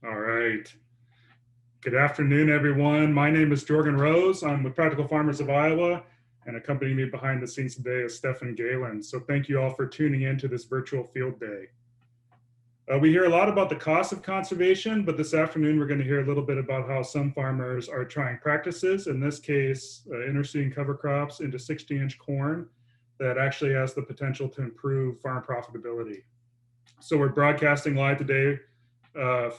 All right. Good afternoon, everyone. My name is Jorgen Rose. I'm with Practical Farmers of Iowa, and accompanying me behind the scenes today is Stefan Galen. So thank you all for tuning in to this virtual field day. We hear a lot about the cost of conservation, but this afternoon we're going to hear a little bit about how some farmers are trying practices, in this case, interseeding cover crops into 60-inch corn that actually has the potential to improve farm profitability. So we're broadcasting live today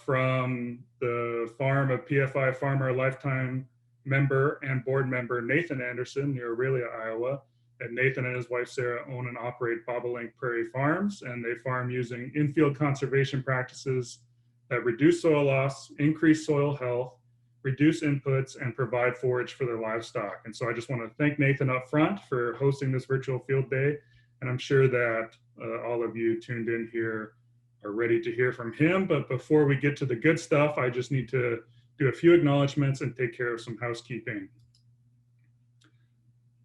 from the farm of PFI Farmer Lifetime member and board member Nathan Anderson near Aurelia, Iowa. And Nathan and his wife Sarah own and operate Bobolink Prairie Farms, and they farm using in-field conservation practices that reduce soil loss, increase soil health, reduce inputs, and provide forage for their livestock. And so I just want to thank Nathan up front for hosting this virtual field day, and I'm sure that all of you tuned in here are ready to hear from him. But before we get to the good stuff, I just need to do a few acknowledgments and take care of some housekeeping.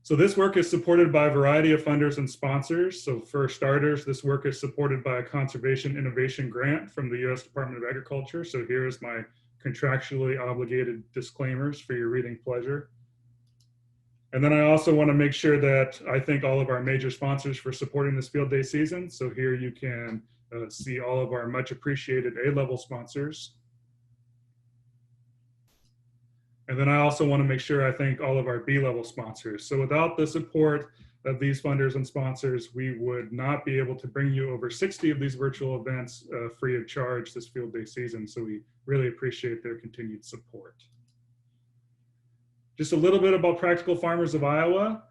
So this work is supported by a variety of funders and sponsors. So for starters, this work is supported by a Conservation Innovation Grant from the U.S. Department of Agriculture. So here's my contractually obligated disclaimers for your reading pleasure. And then I also want to make sure that I thank all of our major sponsors for supporting this field day season. So here you can see all of our much appreciated A-level sponsors. And then I also want to make sure I thank all of our B-level sponsors. So without the support of these funders and sponsors, we would not be able to bring you over 60 of these virtual events free of charge this field day season. So we really appreciate their continued support. Just a little bit about Practical Farmers of Iowa.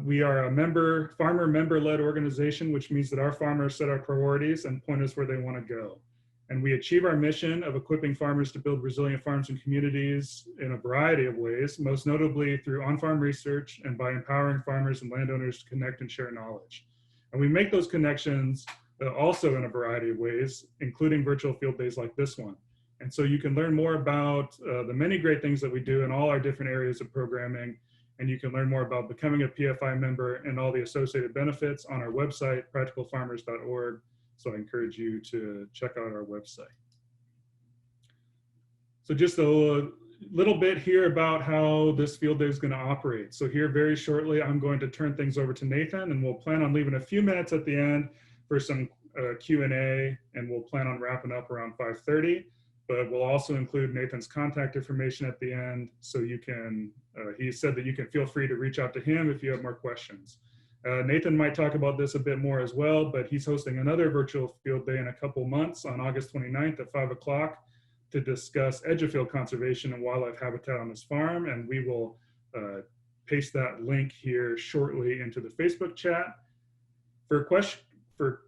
We are a farmer member-led organization, which means that our farmers set our priorities and point us where they want to go. And we achieve our mission of equipping farmers to build resilient farms and communities in a variety of ways, most notably through on-farm research and by empowering farmers and landowners to connect and share knowledge. And we make those connections also in a variety of ways, including virtual field days like this one. And so you can learn more about the many great things that we do in all our different areas of programming. And you can learn more about becoming a PFI member and all the associated benefits on our website, practicalfarmers.org. So I encourage you to check out our website. So just a little bit here about how this field day is going to operate. So here very shortly, I'm going to turn things over to Nathan, and we'll plan on leaving a few minutes at the end for some Q&A, and we'll plan on wrapping up around 5:30. But we'll also include Nathan's contact information at the end, so you can, he said that you can feel free to reach out to him if you have more questions. Nathan might talk about this a bit more as well, but he's hosting another virtual field day in a couple months on August 29th at 5 o'clock to discuss edge of field conservation and wildlife habitat on his farm. And we will paste that link here shortly into the Facebook chat. For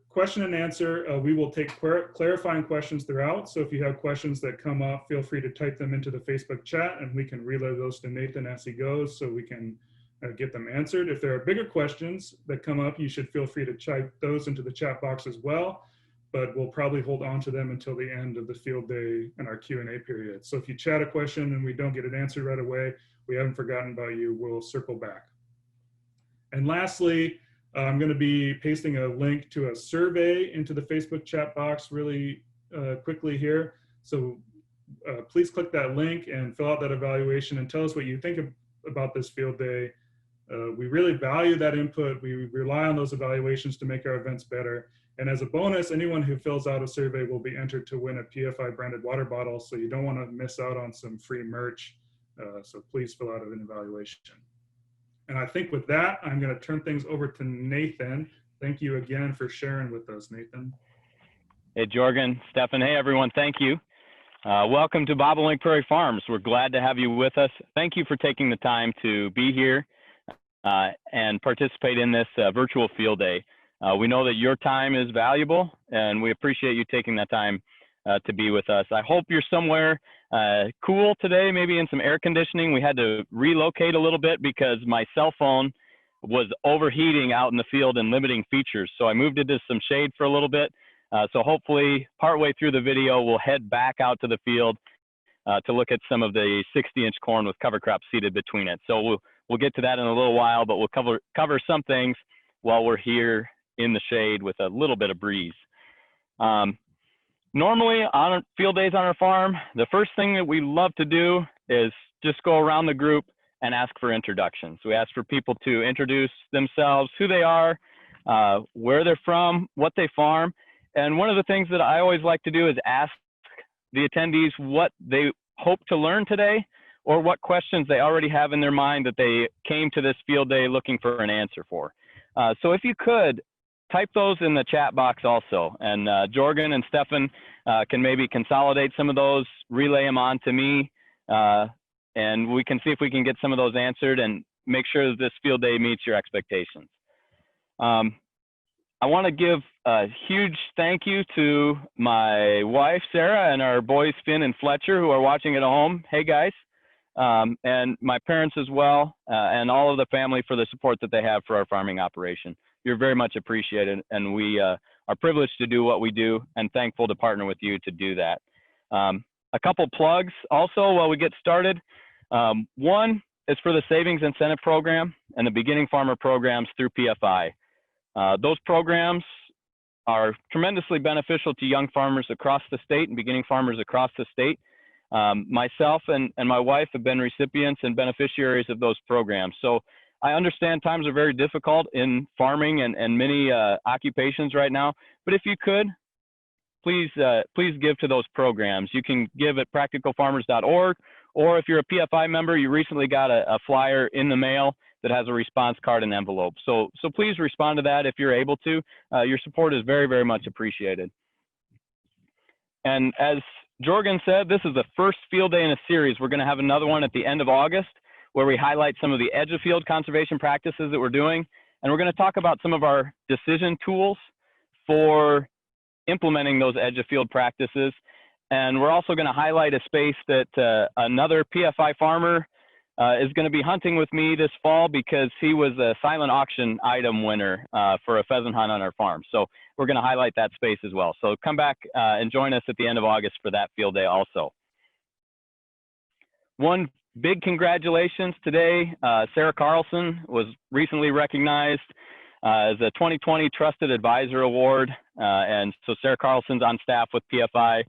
question and answer, we will take clarifying questions throughout. So if you have questions that come up, feel free to type them into the Facebook chat and we can relay those to Nathan as he goes so we can get them answered. If there are bigger questions that come up, you should feel free to type those into the chat box as well, but we'll probably hold on to them until the end of the field day and our Q&A period. So if you chat a question and we don't get it answered right away, we haven't forgotten about you, we'll circle back. And lastly, I'm going to be pasting a link to a survey into the Facebook chat box really quickly here. So please click that link and fill out that evaluation and tell us what you think about this field day. We really value that input. We rely on those evaluations to make our events better. And as a bonus, anyone who fills out a survey will be entered to win a PFI branded water bottle. So you don't want to miss out on some free merch. So please fill out an evaluation. And I think with that, I'm going to turn things over to Nathan. Thank you again for sharing with us, Nathan. Hey, Jorgen, Stefan, hey, everyone, thank you. Welcome to Bobolink Prairie Farms. We're glad to have you with us. Thank you for taking the time to be here and participate in this virtual field day. We know that your time is valuable, and we appreciate you taking that time to be with us. I hope you're somewhere cool today, maybe in some air conditioning. We had to relocate a little bit because my cell phone was overheating out in the field and limiting features. So I moved it to some shade for a little bit. So hopefully partway through the video, we'll head back out to the field to look at some of the 60-inch corn with cover crop seeded between it. So we'll get to that in a little while, but we'll cover some things while we're here in the shade with a little bit of breeze. Normally on field days on our farm, the first thing that we love to do is just go around the group and ask for introductions. We ask for people to introduce themselves, who they are, where they're from, what they farm. And one of the things that I always like to do is ask the attendees what they hope to learn today, or what questions they already have in their mind that they came to this field day looking for an answer for. So if you could, type those in the chat box also. And Jorgen and Stefan can maybe consolidate some of those, relay them on to me, and we can see if we can get some of those answered and make sure that this field day meets your expectations. I want to give a huge thank you to my wife, Sarah, and our boys, Finn and Fletcher, who are watching at home. Hey, guys. And my parents as well, and all of the family for the support that they have for our farming operation. You're very much appreciated, and we are privileged to do what we do and thankful to partner with you to do that. A couple plugs also while we get started. One is for the Savings Incentive Program and the Beginning Farmer programs through PFI. Those programs are tremendously beneficial to young farmers across the state and beginning farmers across the state. Myself and my wife have been recipients and beneficiaries of those programs. So I understand times are very difficult in farming and many occupations right now, but if you could, please give to those programs. You can give at practicalfarmers.org, or if you're a PFI member, you recently got a flyer in the mail that has a response card and envelope. So please respond to that if you're able to. Your support is very, very much appreciated. And as Jorgen said, this is the first field day in a series. We're going to have another one at the end of August where we highlight some of the edge of field conservation practices that we're doing. And we're going to talk about some of our decision tools for implementing those edge of field practices. And we're also going to highlight a space that another PFI farmer is going to be hunting with me this fall because he was a silent auction item winner for a pheasant hunt on our farm. So we're going to highlight that space as well. So come back and join us at the end of August for that field day also. One big congratulations today. Sarah Carlson was recently recognized as a 2020 Trusted Advisor Award. And so Sarah Carlson's on staff with PFI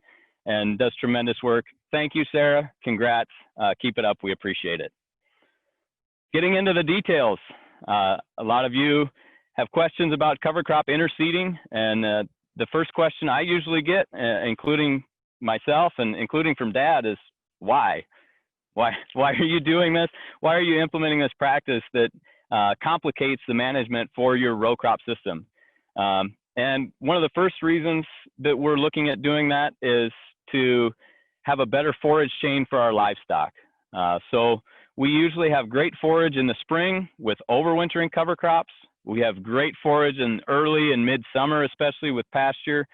and does tremendous work. Thank you, Sarah. Congrats. Keep it up. We appreciate it. Getting into the details, a lot of you have questions about cover crop interseeding, and the first question I usually get, including myself and including from Dad, is why? Why are you doing this? Why are you implementing this practice that complicates the management for your row crop system? And one of the first reasons that we're looking at doing that is to have a better forage chain for our livestock. So we usually have great forage in the spring with overwintering cover crops. We have great forage in early and midsummer, especially with pasture.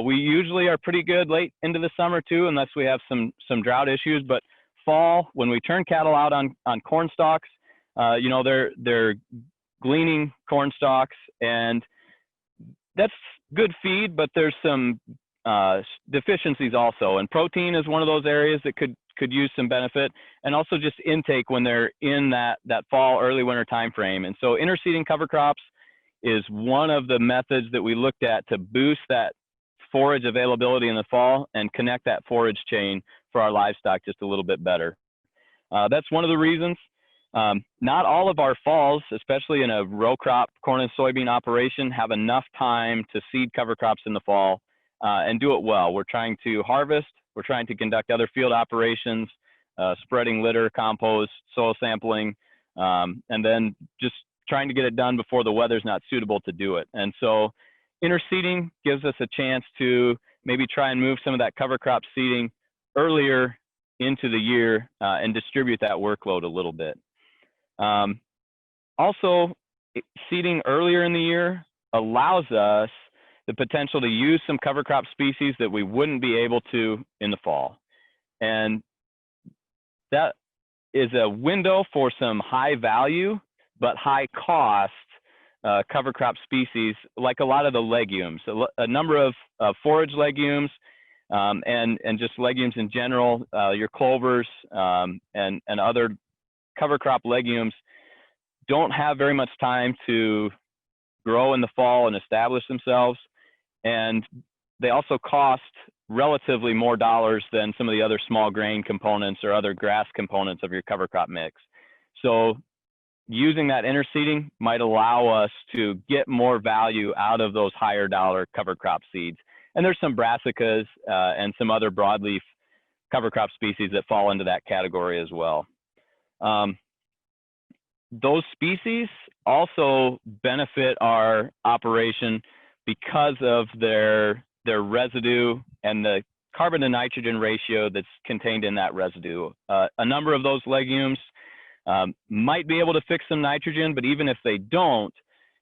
We usually are pretty good late into the summer too, unless we have some drought issues. But fall, when we turn cattle out on corn stalks, you know, they're gleaning corn stalks, and that's good feed, but there's some deficiencies also. And protein is one of those areas that could use some benefit, and also just intake when they're in that fall, early winter time frame. And so interseeding cover crops is one of the methods that we looked at to boost that forage availability in the fall and connect that forage chain for our livestock just a little bit better. That's one of the reasons. Not all of our falls, especially in a row crop corn and soybean operation, have enough time to seed cover crops in the fall and do it well. We're trying to harvest, we're trying to conduct other field operations, spreading litter, compost, soil sampling, and then just trying to get it done before the weather's not suitable to do it. And so interseeding gives us a chance to maybe try and move some of that cover crop seeding earlier into the year and distribute that workload a little bit. Also, seeding earlier in the year allows us the potential to use some cover crop species that we wouldn't be able to in the fall. And that is a window for some high value, but high cost cover crop species, like a lot of the legumes, a number of forage legumes, and just legumes in general, your clovers and other cover crop legumes don't have very much time to grow in the fall and establish themselves. And they also cost relatively more dollars than some of the other small grain components or other grass components of your cover crop mix. So using that interseeding might allow us to get more value out of those higher dollar cover crop seeds. And there's some brassicas and some other broadleaf cover crop species that fall into that category as well. Those species also benefit our operation because of their residue and the carbon to nitrogen ratio that's contained in that residue. A number of those legumes might be able to fix some nitrogen, but even if they don't,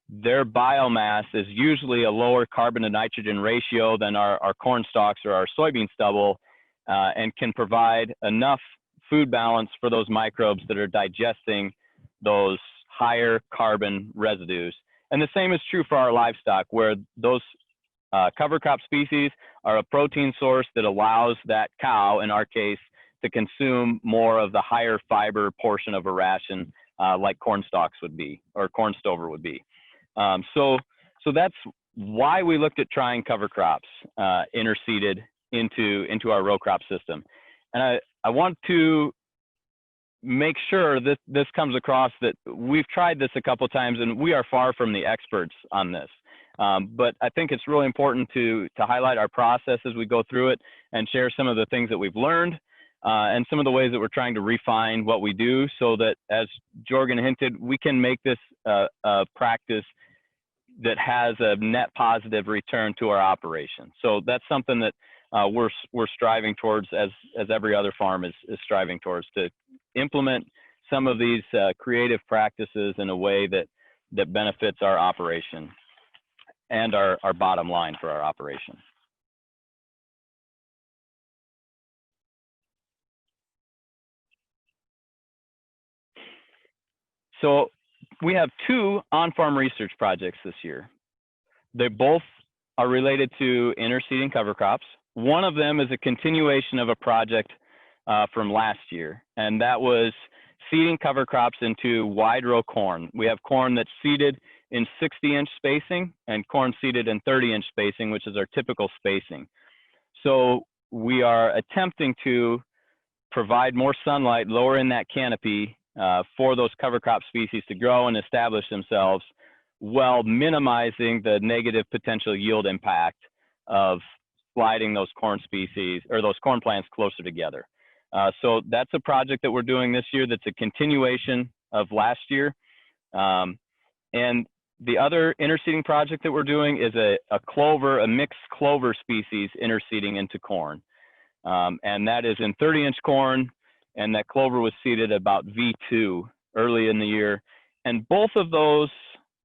their biomass is usually a lower carbon to nitrogen ratio than our corn stalks or our soybean stubble, and can provide enough food balance for those microbes that are digesting those higher carbon residues. And the same is true for our livestock, where those cover crop species are a protein source that allows that cow, in our case, to consume more of the higher fiber portion of a ration, like corn stalks would be, or corn stover would be. So that's why we looked at trying cover crops interseeded into our row crop system. And I want to make sure that this comes across that we've tried this a couple times and we are far from the experts on this. But I think it's really important to highlight our process as we go through it and share some of the things that we've learned and some of the ways that we're trying to refine what we do, so that, as Jorgen hinted, we can make this a practice that has a net positive return to our operation. So that's something that we're striving towards, as every other farm is striving towards, to implement some of these creative practices in a way that benefits our operation and our bottom line for our operation. So we have 2 on-farm research projects this year. They both are related to interseeding cover crops. One of them is a continuation of a project from last year, and that was seeding cover crops into wide row corn. We have corn that's seeded in 60-inch spacing and corn seeded in 30-inch spacing, which is our typical spacing. So we are attempting to provide more sunlight lower in that canopy for those cover crop species to grow and establish themselves, while minimizing the negative potential yield impact of sliding those corn species or those corn plants closer together. So that's a project that we're doing this year that's a continuation of last year. And the other interseeding project that we're doing is a mixed clover species interseeding into corn. And that is in 30-inch corn, and that clover was seeded about V2 early in the year. And both of those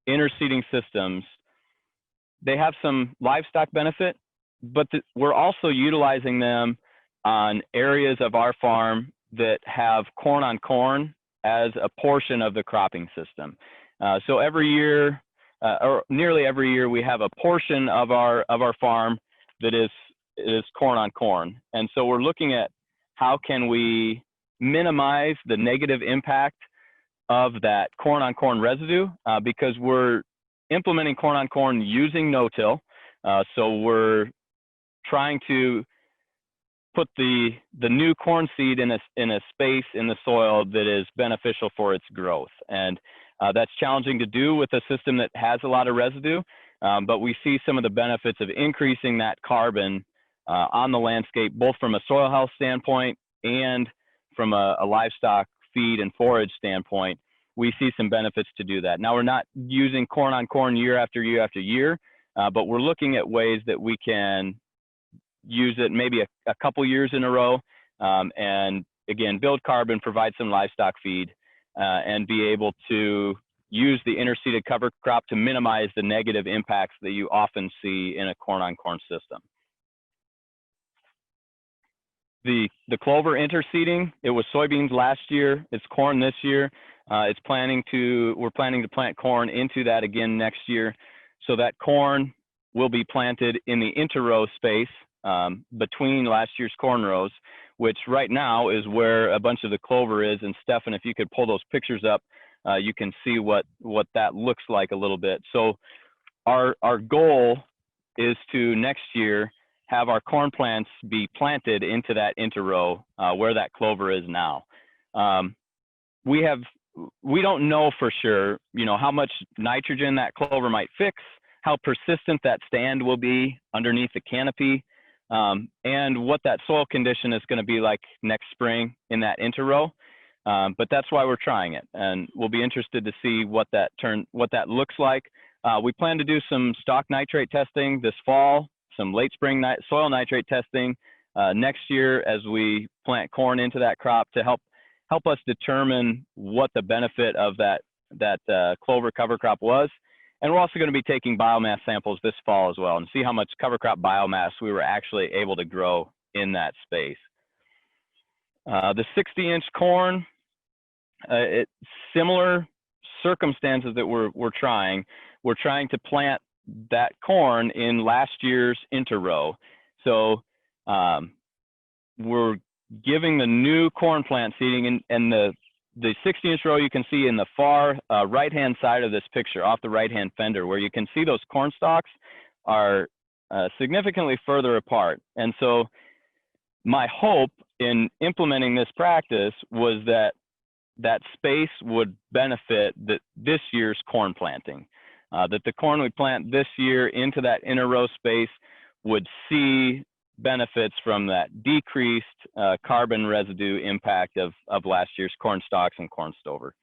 interseeding systems, they have some livestock benefit, but we're also utilizing them on areas of our farm that have corn on corn as a portion of the cropping system. So every year, or nearly every year, we have a portion of our farm that is corn on corn. And so we're looking at how can we minimize the negative impact of that corn on corn residue, because we're implementing corn on corn using no-till. So we're trying to put the new corn seed in a space in the soil that is beneficial for its growth. And that's challenging to do with a system that has a lot of residue, but we see some of the benefits of increasing that carbon on the landscape, both from a soil health standpoint and from a livestock feed and forage standpoint. We see some benefits to do that. Now, we're not using corn on corn year after year after year, but we're looking at ways that we can use it maybe a couple years in a row, and again, build carbon, provide some livestock feed, and be able to use the interseeded cover crop to minimize the negative impacts that you often see in a corn on corn system. The clover interseeding, it was soybeans last year, it's corn this year. We're planning to plant corn into that again next year. So that corn will be planted in the interrow space between last year's corn rows, which right now is where a bunch of the clover is. And Stefan, if you could pull those pictures up, you can see what that looks like a little bit. So our goal is to next year have our corn plants be planted into that interrow where that clover is now. We don't know for sure, how much nitrogen that clover might fix, how persistent that stand will be underneath the canopy, and what that soil condition is going to be like next spring in that interrow. But that's why we're trying it, and we'll be interested to see what that looks like. We plan to do some stock nitrate testing this fall, some late spring soil nitrate testing next year as we plant corn into that crop to help us determine what the benefit of that clover cover crop was. And we're also going to be taking biomass samples this fall as well and see how much cover crop biomass we were actually able to grow in that space. The 60-inch corn, it's similar circumstances that we're trying. We're trying to plant that corn in last year's interrow. So we're giving the new corn plant seeding, and the 60-inch row you can see in the far right-hand side of this picture, off the right-hand fender, where you can see those corn stalks are significantly further apart. And so my hope in implementing this practice was that space would benefit this year's corn planting, that the corn we plant this year into that inner row space would see benefits from that decreased carbon residue impact of last year's corn stalks and corn stover.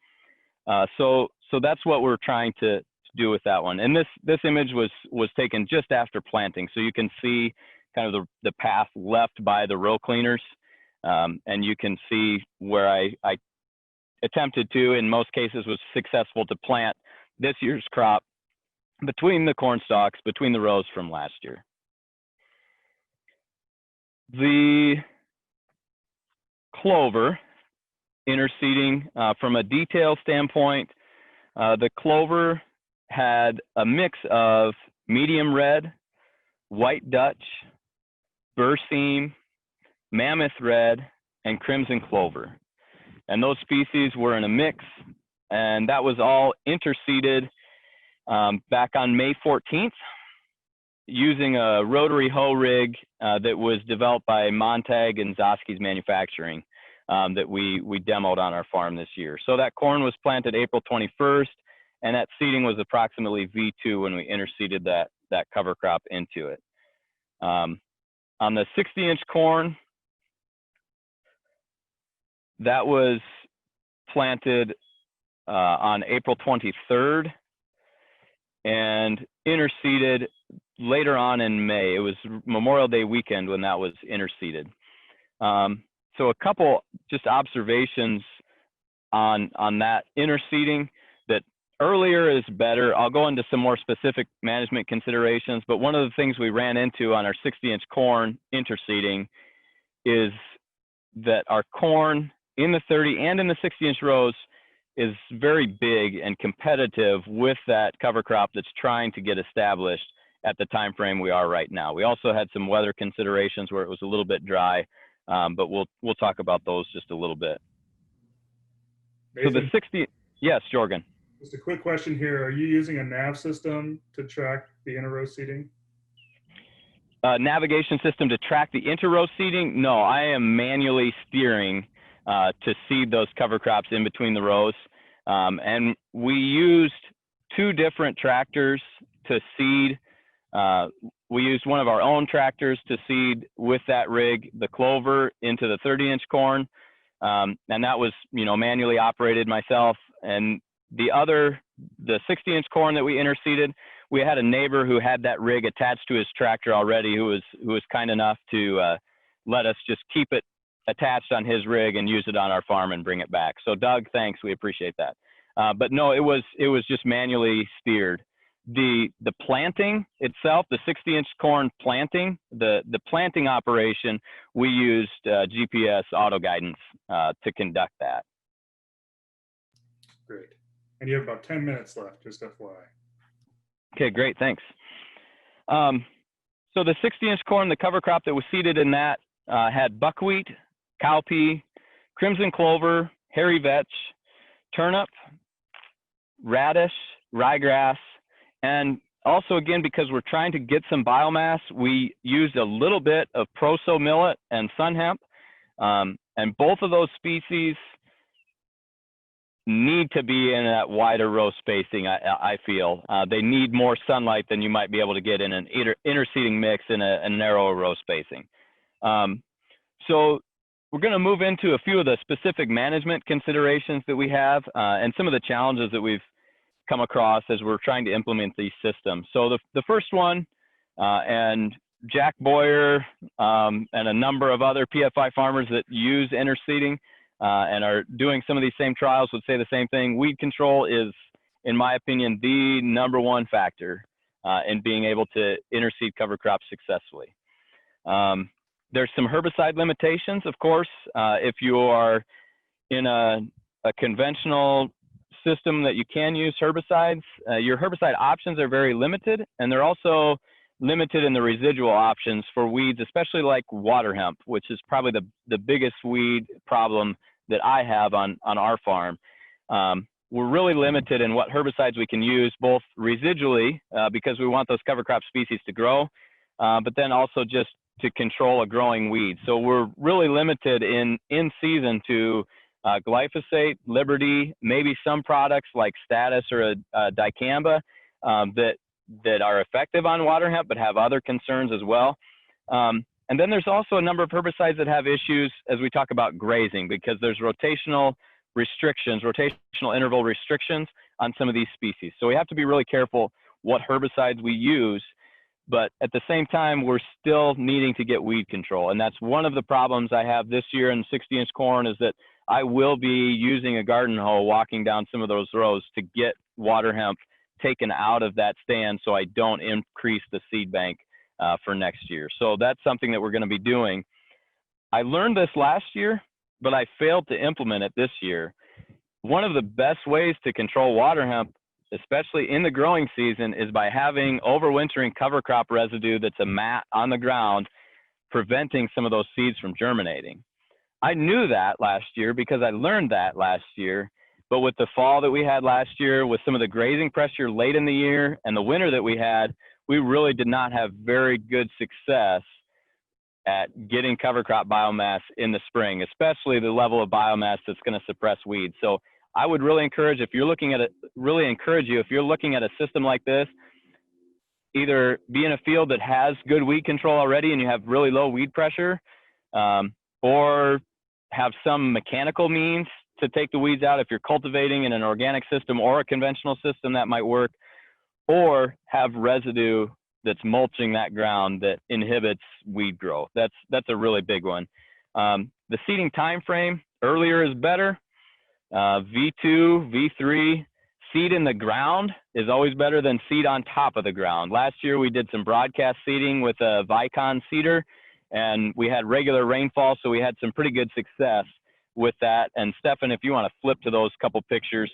So that's what we're trying to do with that one. And this image was taken just after planting, so you can see kind of the path left by the row cleaners, and you can see where I attempted to, in most cases, was successful to plant this year's crop between the corn stalks, between the rows from last year. The clover interseeding, from a detail standpoint, the clover had a mix of medium red, white Dutch, berseem, mammoth red, and crimson clover. And those species were in a mix, and that was all interseeded back on May 14th using a rotary hoe rig that was developed by Montag and Zosky's Manufacturing that we demoed on our farm this year. So that corn was planted April 21st, and that seeding was approximately V2 when we interseeded that cover crop into it. On the 60-inch corn, that was planted on April 23rd and interseeded later on in May. It was Memorial Day weekend when that was interseeded. So a couple just observations on that interseeding, that earlier is better. I'll go into some more specific management considerations, but one of the things we ran into on our 60-inch corn interseeding is that our corn in the 30 and in the 60-inch rows is very big and competitive with that cover crop that's trying to get established at the time frame we are right now. We also had some weather considerations where it was a little bit dry, but we'll talk about those just a little bit. Nathan, so the 60, yes, Jorgen. Just a quick question here. Are you using a nav system to track the inter-row seeding? Navigation system to track the inter-row seeding? No, I am manually steering to seed those cover crops in between the rows. And we used two different tractors to seed. We used one of our own tractors to seed with that rig, the clover, into the 30-inch corn. And that was, manually operated myself. And the 60-inch corn that we interseeded, we had a neighbor who had that rig attached to his tractor already, who was kind enough to let us just keep it attached on his rig and use it on our farm and bring it back. So Doug, thanks, we appreciate that. But no, it was just manually steered. The planting itself, the 60-inch corn planting, the planting operation, we used GPS auto guidance to conduct that. Great. And you have about 10 minutes left, just FYI. Okay, great, thanks. So the 60-inch corn, the cover crop that was seeded in that had buckwheat, cowpea, crimson clover, hairy vetch, turnip, radish, ryegrass, and Also, again, because we're trying to get some biomass, we used a little bit of proso millet and sun hemp. And both of those species need to be in that wider row spacing, I feel. They need more sunlight than you might be able to get in an interseeding mix in a narrower row spacing. So we're going to move into a few of the specific management considerations that we have and some of the challenges that we've come across as we're trying to implement these systems. So the first one, and Jack Boyer and a number of other PFI farmers that use interseeding and are doing some of these same trials would say the same thing. Weed control is, in my opinion, the #1 factor in being able to interseed cover crops successfully. There's some herbicide limitations, of course. If you are in a conventional system that you can use herbicides, your herbicide options are very limited, and they're also limited in the residual options for weeds, especially like water hemp, which is probably the biggest weed problem that I have on our farm. We're really limited in what herbicides we can use, both residually, because we want those cover crop species to grow, but then also just to control a growing weed. So we're really limited in season to glyphosate, Liberty, maybe some products like Status or a dicamba that are effective on water hemp, but have other concerns as well. And then there's also a number of herbicides that have issues as we talk about grazing, because there's rotational restrictions, rotational interval restrictions on some of these species. So we have to be really careful what herbicides we use, but at the same time, we're still needing to get weed control. And that's one of the problems I have this year in 60-inch corn, is that I will be using a garden hoe walking down some of those rows to get water hemp taken out of that stand so I don't increase the seed bank for next year. So that's something that we're going to be doing. I learned this last year, but I failed to implement it this year. One of the best ways to control water hemp, especially in the growing season, is by having overwintering cover crop residue that's a mat on the ground, preventing some of those seeds from germinating. I knew that last year because I learned that last year, but with the fall that we had last year, with some of the grazing pressure late in the year and the winter that we had, we really did not have very good success at getting cover crop biomass in the spring, especially the level of biomass that's going to suppress weeds. So I would really encourage, if you're looking at it, if you're looking at a system like this, either be in a field that has good weed control already and you have really low weed pressure, or have some mechanical means to take the weeds out. If you're cultivating in an organic system or a conventional system, that might work, or have residue that's mulching that ground that inhibits weed growth. That's a really big one. The seeding time frame, earlier is better. V2, V3, seed in the ground is always better than seed on top of the ground. Last year we did some broadcast seeding with a Vicon seeder, and we had regular rainfall, so we had some pretty good success with that. And Stefan, if you want to flip to those couple pictures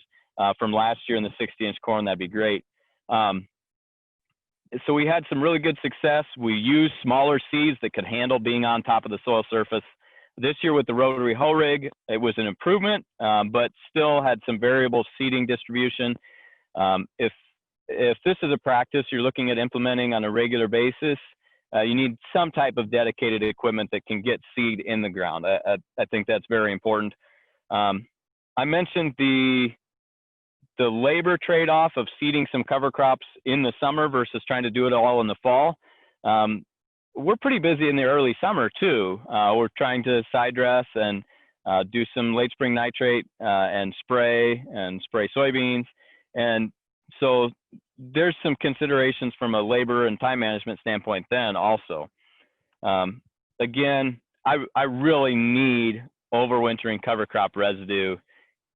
from last year in the 60-inch corn, that'd be great. So we had some really good success. We used smaller seeds that could handle being on top of the soil surface. This year with the rotary hoe rig, it was an improvement, but still had some variable seeding distribution. If this is a practice you're looking at implementing on a regular basis, you need some type of dedicated equipment that can get seed in the ground. I think that's very important. I mentioned the labor trade-off of seeding some cover crops in the summer versus trying to do it all in the fall. We're pretty busy in the early summer too. We're trying to side dress and do some late spring nitrate and spray soybeans. And so there's some considerations from a labor and time management standpoint then also. Again, I really need overwintering cover crop residue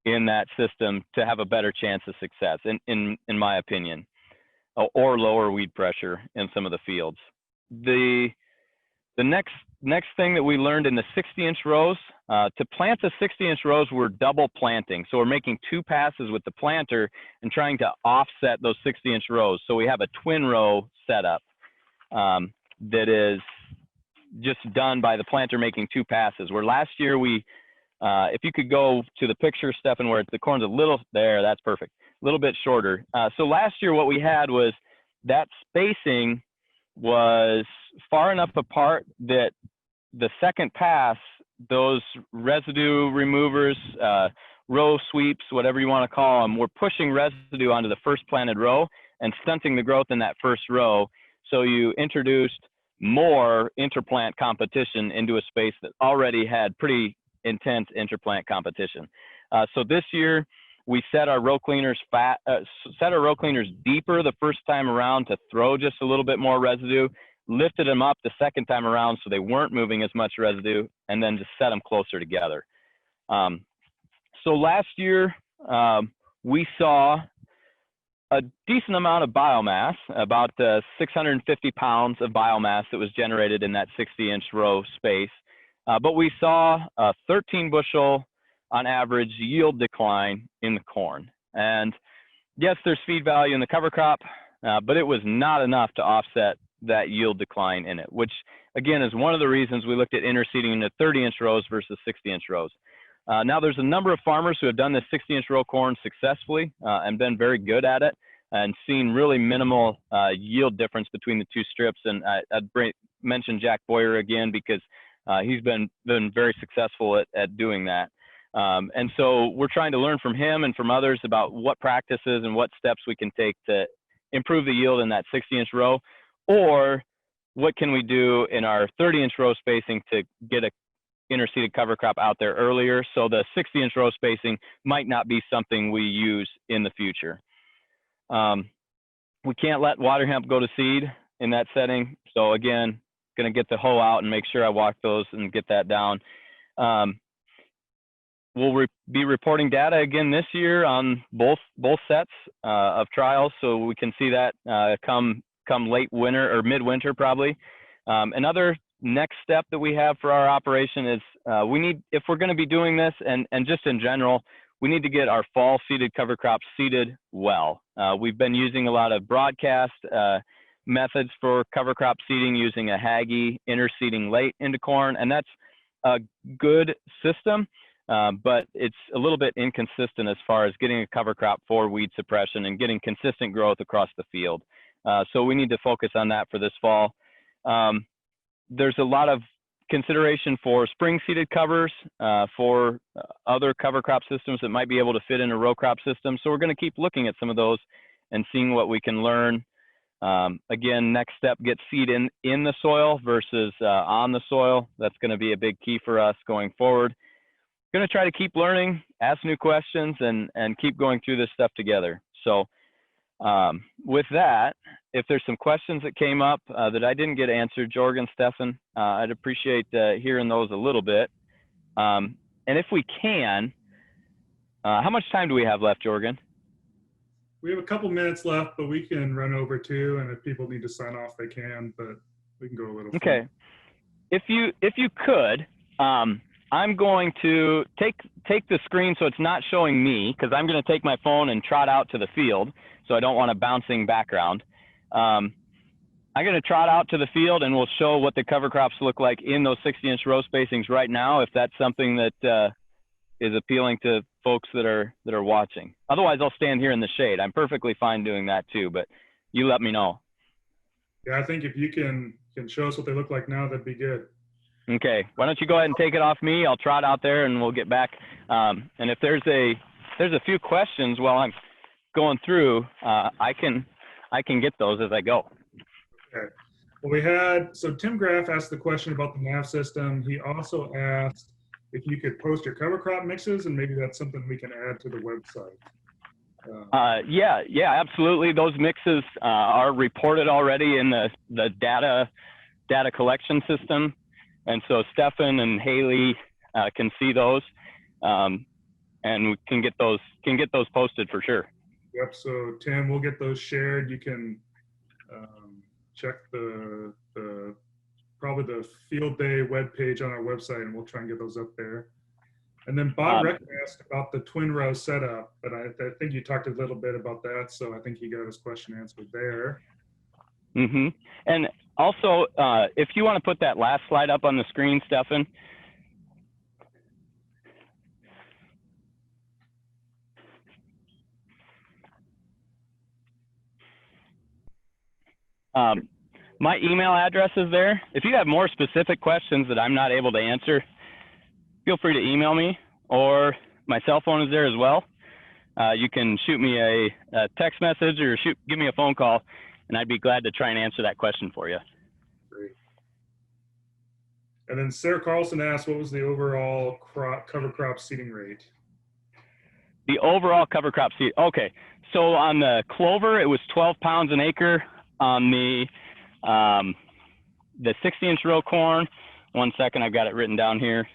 in that system to have a better chance of success, in my opinion, or lower weed pressure in some of the fields. The next thing that we learned in the 60-inch rows, to plant the 60-inch rows, we're double planting. So we're making 2 passes with the planter and trying to offset those 60-inch rows. So we have a twin row setup that is just done by the planter making 2 passes. Where last year if you could go to the picture, Stefan, where the corn's a little, there, that's perfect, a little bit shorter. So last year what we had was that spacing was far enough apart that the second pass, those residue removers, row sweeps, whatever you want to call them, were pushing residue onto the first planted row and stunting the growth in that first row. So you introduced more interplant competition into a space that already had pretty intense interplant competition. So this year we set our row cleaners deeper the first time around to throw just a little bit more residue, lifted them up the second time around so they weren't moving as much residue, and then just set them closer together. So last year we saw a decent amount of biomass, about 650 pounds of biomass that was generated in that 60-inch row space. But we saw a 13 bushel on average yield decline in the corn. And yes, there's feed value in the cover crop, but it was not enough to offset that yield decline in it, which again is one of the reasons we looked at interseeding into 30-inch rows versus 60-inch rows. Now there's a number of farmers who have done this 60-inch row corn successfully and been very good at it and seen really minimal yield difference between the two strips. And I'd mention Jack Boyer again because he's been very successful at doing that. And so we're trying to learn from him and from others about what practices and what steps we can take to improve the yield in that 60-inch row, or what can we do in our 30-inch row spacing to get a interseeded cover crop out there earlier, so the 60-inch row spacing might not be something we use in the future. We can't let water hemp go to seed in that setting. So again, going to get the hoe out and make sure I walk those and get that down. We'll be reporting data again this year on both sets of trials, so we can see that come late winter or midwinter probably. Another next step that we have for our operation is we need, if we're going to be doing this, and just in general, we need to get our fall seeded cover crops seeded well. We've been using a lot of broadcast methods for cover crop seeding using a Hagie interseeding late into corn, and that's a good system, but it's a little bit inconsistent as far as getting a cover crop for weed suppression and getting consistent growth across the field. So we need to focus on that for this fall. There's a lot of consideration for spring seeded covers, for other cover crop systems that might be able to fit in a row crop system. So we're going to keep looking at some of those and seeing what we can learn. Again, next step, get seed in the soil versus on the soil. That's going to be a big key for us going forward. Going to try to keep learning, ask new questions, and keep going through this stuff together. So with that, if there's some questions that came up that I didn't get answered, Jorgen, Stefan, I'd appreciate hearing those a little bit. And if we can, how much time do we have left, Jorgen? We have a couple minutes left, but we can run over too. And if people need to sign off, they can, but we can go a little further. Okay. If you could, I'm going to take the screen so it's not showing me, because I'm going to take my phone and trot out to the field, so I don't want a bouncing background. I'm going to trot out to the field and we'll show what the cover crops look like in those 60-inch row spacings right now, if that's something that is appealing to folks that are watching. Otherwise, I'll stand here in the shade. I'm perfectly fine doing that too, but you let me know. Yeah, I think if you can show us what they look like now, that'd be good. Okay, why don't you go ahead and take it off me? I'll trot out there and we'll get back. And if there's a few questions while I'm going through, I can get those as I go. Okay. Well, so Tim Graff asked the question about the nav system. He also asked if you could post your cover crop mixes, and maybe that's something we can add to the website. Yeah, absolutely. Those mixes are reported already in the data collection system. And so Stefan and Haley can see those, and we can get those posted for sure. Yep. So Tim, we'll get those shared. You can check probably the field day webpage on our website, and we'll try and get those up there. And then Bob Reckon asked about the twin row setup, but I think you talked a little bit about that, so I think he got his question answered there. Mm-hmm. And also, if you want to put that last slide up on the screen, Stefan. My email address is there. If you have more specific questions that I'm not able to answer, feel free to email me, or my cell phone is there as well. You can shoot me a text message or give me a phone call, and I'd be glad to try and answer that question for you. Great. And then Sarah Carlson asked, what was the overall cover crop seeding rate? The overall cover crop seed. Okay, so on the clover, it was 12 pounds an acre. On the 60-inch row corn, 1 second, I've got it written down here,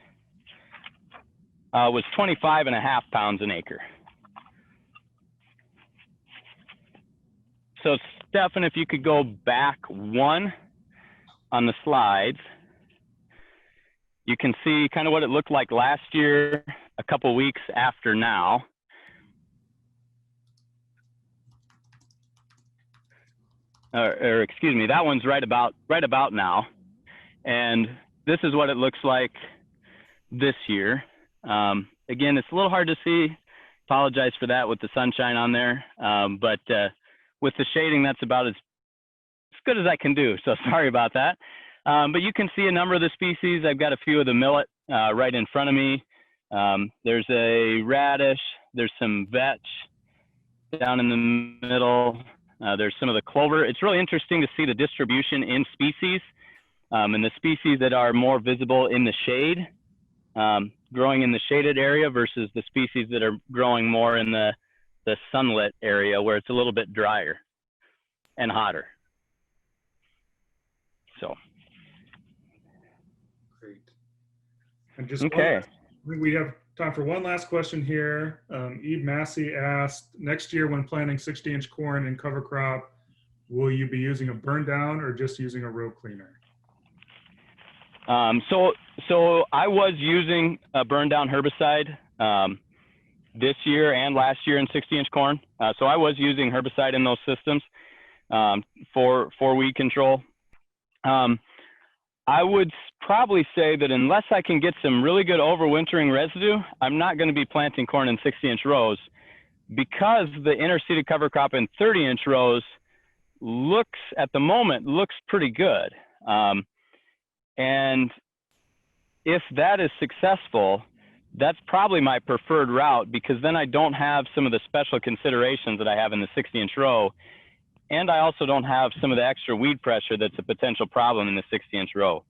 was 25.5 pounds an acre. So Stefan, if you could go back one on the slides, you can see kind of what it looked like last year, a couple weeks after now. Or excuse me, that one's right about now. And this is what it looks like this year. Again, it's a little hard to see. Apologize for that with the sunshine on there. But with the shading, that's about as good as I can do. So sorry about that. But you can see a number of the species. I've got a few of the millet right in front of me. There's a radish. There's some vetch down in the middle. There's some of the clover. It's really interesting to see the distribution in species, and the species that are more visible in the shade, growing in the shaded area versus the species that are growing more in the sunlit area where it's a little bit drier and hotter. So. Great. And just okay. We have time for one last question here. Eve Massey asked, next year when planting 60-inch corn and cover crop, will you be using a burn down or just using a row cleaner? So I was using a burn down herbicide this year and last year in 60-inch corn. So I was using herbicide in those systems for weed control. I would probably say that unless I can get some really good overwintering residue, I'm not going to be planting corn in 60-inch rows, because the interseeded cover crop in 30-inch rows at the moment looks pretty good. And if that is successful, that's probably my preferred route, because then I don't have some of the special considerations that I have in the 60-inch row. And I also don't have some of the extra weed pressure that's a potential problem in the 60-inch row.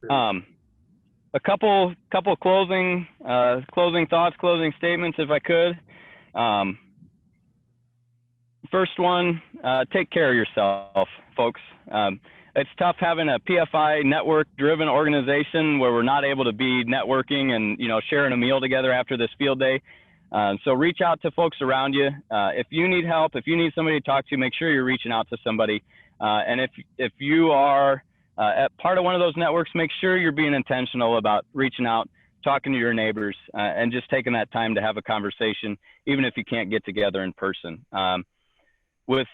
A couple closing thoughts, closing statements, if I could. First one, take care of yourself, folks. It's tough having a PFI network-driven organization where we're not able to be networking and sharing a meal together after this field day. So reach out to folks around you. If you need help, if you need somebody to talk to, make sure you're reaching out to somebody. And if you are at part of one of those networks, make sure you're being intentional about reaching out, talking to your neighbors, and just taking that time to have a conversation, even if you can't get together in person. With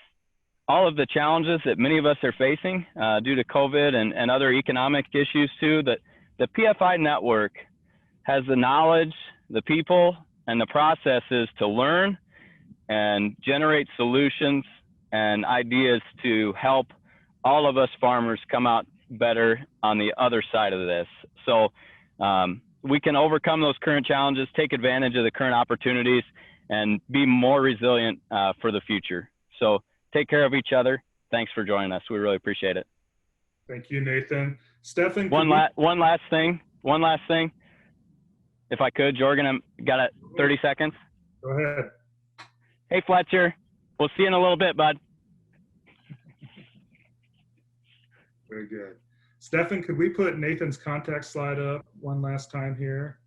all of the challenges that many of us are facing due to COVID and other economic issues too, that the PFI network has the knowledge, the people, and the processes to learn and generate solutions and ideas to help all of us farmers come out better on the other side of this. So we can overcome those current challenges, take advantage of the current opportunities, and be more resilient for the future. So take care of each other. Thanks for joining us. We really appreciate it. Thank you, Nathan. Stefan, one last thing. If I could, Jorgen, I've got 30 seconds. Go ahead. Hey, Fletcher. We'll see you in a little bit, bud. Very good. Stefan, could we put Nathan's contact slide up one last time here?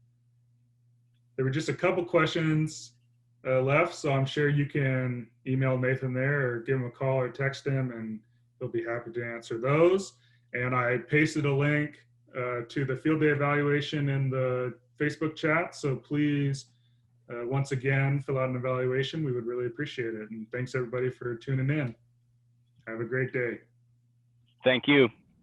There were just a couple questions left, so I'm sure you can email Nathan there or give him a call or text him, and he'll be happy to answer those. And I pasted a link to the field day evaluation in the Facebook chat, so please, once again, fill out an evaluation. We would really appreciate it. And thanks everybody for tuning in. Have a great day. Thank you.